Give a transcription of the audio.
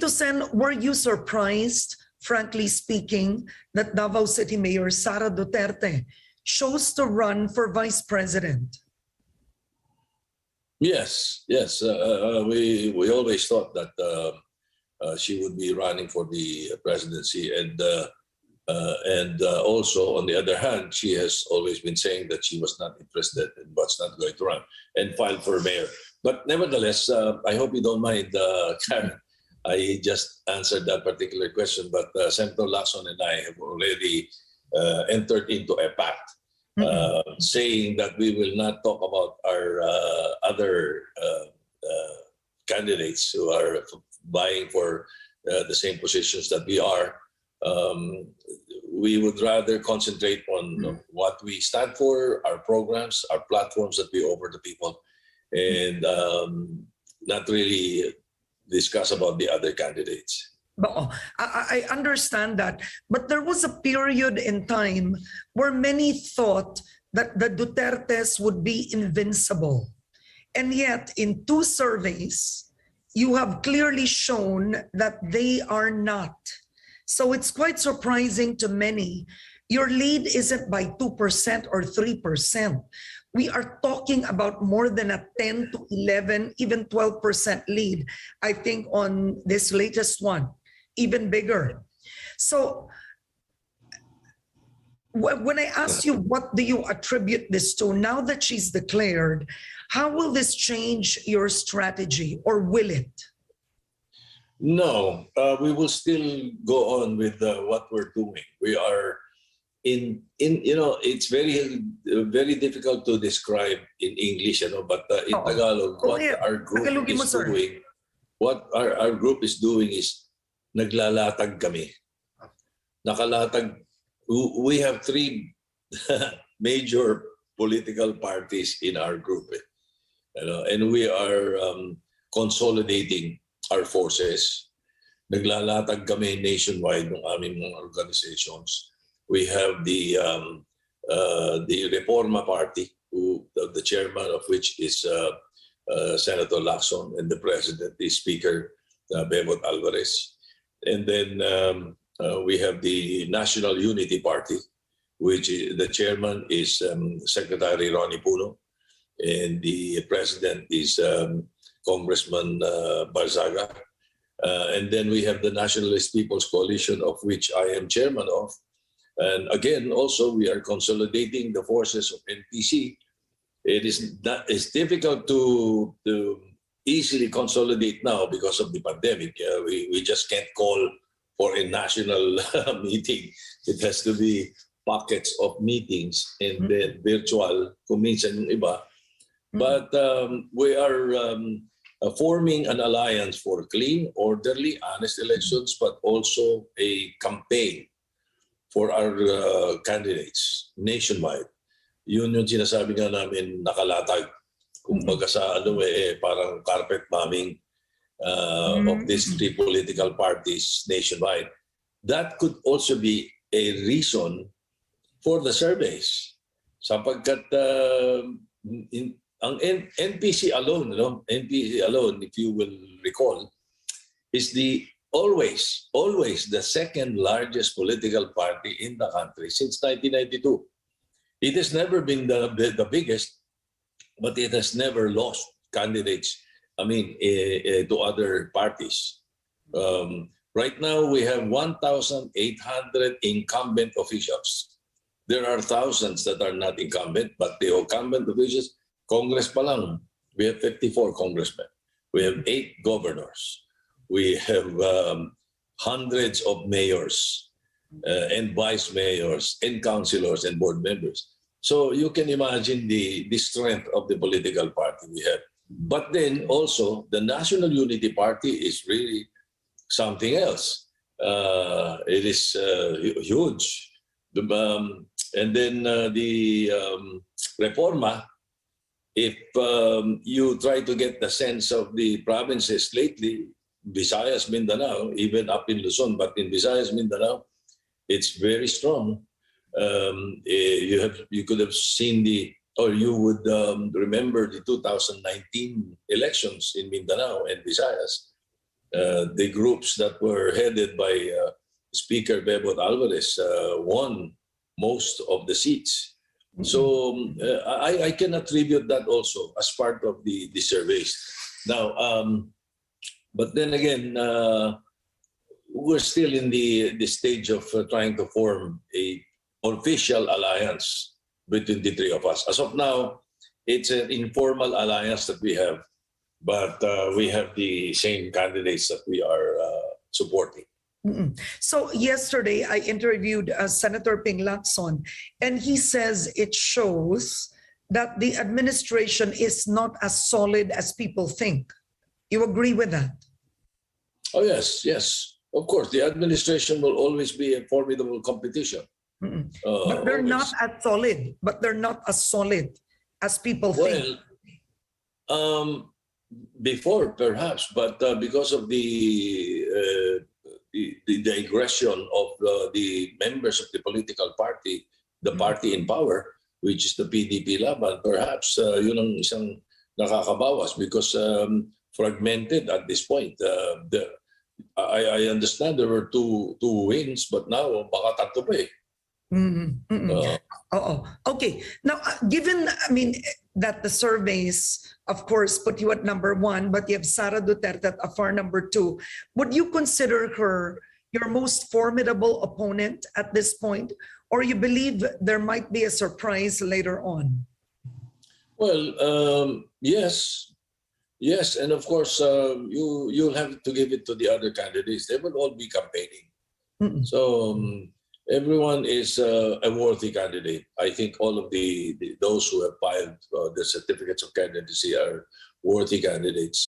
Tito Sen, were you surprised, frankly speaking, that Davao City Mayor Sara Duterte chose to run for Vice President? Yes, yes. We always thought that she would be running for the presidency, and also on the other hand, she has always been saying that she was not interested and was not going to run and filed for mayor. But nevertheless, I hope you don't mind, Karen. I just answered that particular question, but Senator Lacson and I have already entered into a pact saying that we will not talk about our other candidates who are vying for the same positions that we are. We would rather concentrate on what we stand for, our programs, our platforms that we offer to people, and not really discuss about the other candidates. I understand that, but there was a period in time where many thought that the Dutertes would be invincible. And yet, in 2 surveys, you have clearly shown that they are not. So it's quite surprising to many. Your lead isn't by 2% or 3%. We are talking about more than a 10 to 11, even 12% lead, I think, on this latest one, even bigger. So when I ask you, what do you attribute this to, now that she's declared, how will this change your strategy, or will it? No, we will still go on with what we're doing. We are it's very difficult to describe in English, but in Tagalog, what our group is doing, what our group is doing is naglalatag kami. Nakalatag. We have 3 major political parties in our group, and we are consolidating our forces. Naglalatag kami nationwide ng aming mga organizations. We have the Reforma Party, the chairman of which is Senator Lacson, and the president is Speaker Bebot Alvarez. And then we have the National Unity Party, which the chairman is Secretary Ronnie Puno, and the president is Congressman Barzaga. And then we have the Nationalist People's Coalition, of which I am chairman of. And again, also, we are consolidating the forces of NPC. It's difficult to easily consolidate now because of the pandemic. We just can't call for a national meeting. It has to be pockets of meetings and then virtual, kung minsan yung iba. But we are forming an alliance for clean, orderly, honest elections, but also a campaign for our candidates nationwide. Yun yung sinasabi nga namin, nakalatag. Kumbaga sa parang carpet bombing of these 3 political parties nationwide. That could also be a reason for the surveys. Sapagkat ang NPC alone, NPC alone, if you will recall, is always the second largest political party in the country since 1992. It has never been the biggest, but it has never lost candidates, to other parties. Right now, we have 1,800 incumbent officials. There are thousands that are not incumbent, but the incumbent officials, Congress pa lang, we have 54 congressmen. We have 8 governors. We have hundreds of mayors and vice mayors and councilors and board members. So you can imagine the strength of the political party we have. But then also, the National Unity Party is really something else. It is huge. And then the Reforma, if you try to get the sense of the provinces lately, Visayas, Mindanao, even up in Luzon, but in Visayas, Mindanao, it's very strong. You could have seen you would remember the 2019 elections in Mindanao and Visayas. the groups that were headed by Speaker Bebot Alvarez won most of the seats. So I can attribute that also as part of the surveys. Now, but then again, we're still in the stage of trying to form a official alliance between the three of us. As of now, it's an informal alliance that we have, but we have the same candidates that we are supporting. So yesterday I interviewed Senator Ping Lacson, and he says it shows that the administration is not as solid as people think. You agree with that? Oh yes, yes. Of course, the administration will always be a formidable competition. But they're not as solid. But they're not as solid as people think. Well, before perhaps, but because of the aggression of the members of the political party, the party in power, which is the PDP Laban, perhaps yun ang isang nakakabawas because fragmented at this point. I understand there were two wins, but now baka tatlo pa eh. Okay. Now, given, that the surveys, of course, put you at number 1, but you have Sara Duterte at a far number 2, would you consider her your most formidable opponent at this point, or you believe there might be a surprise later on? Well, yes. Yes, and of course, you'll have to give it to the other candidates. They will all be campaigning. So everyone is a worthy candidate. I think all of those who have filed the certificates of candidacy are worthy candidates.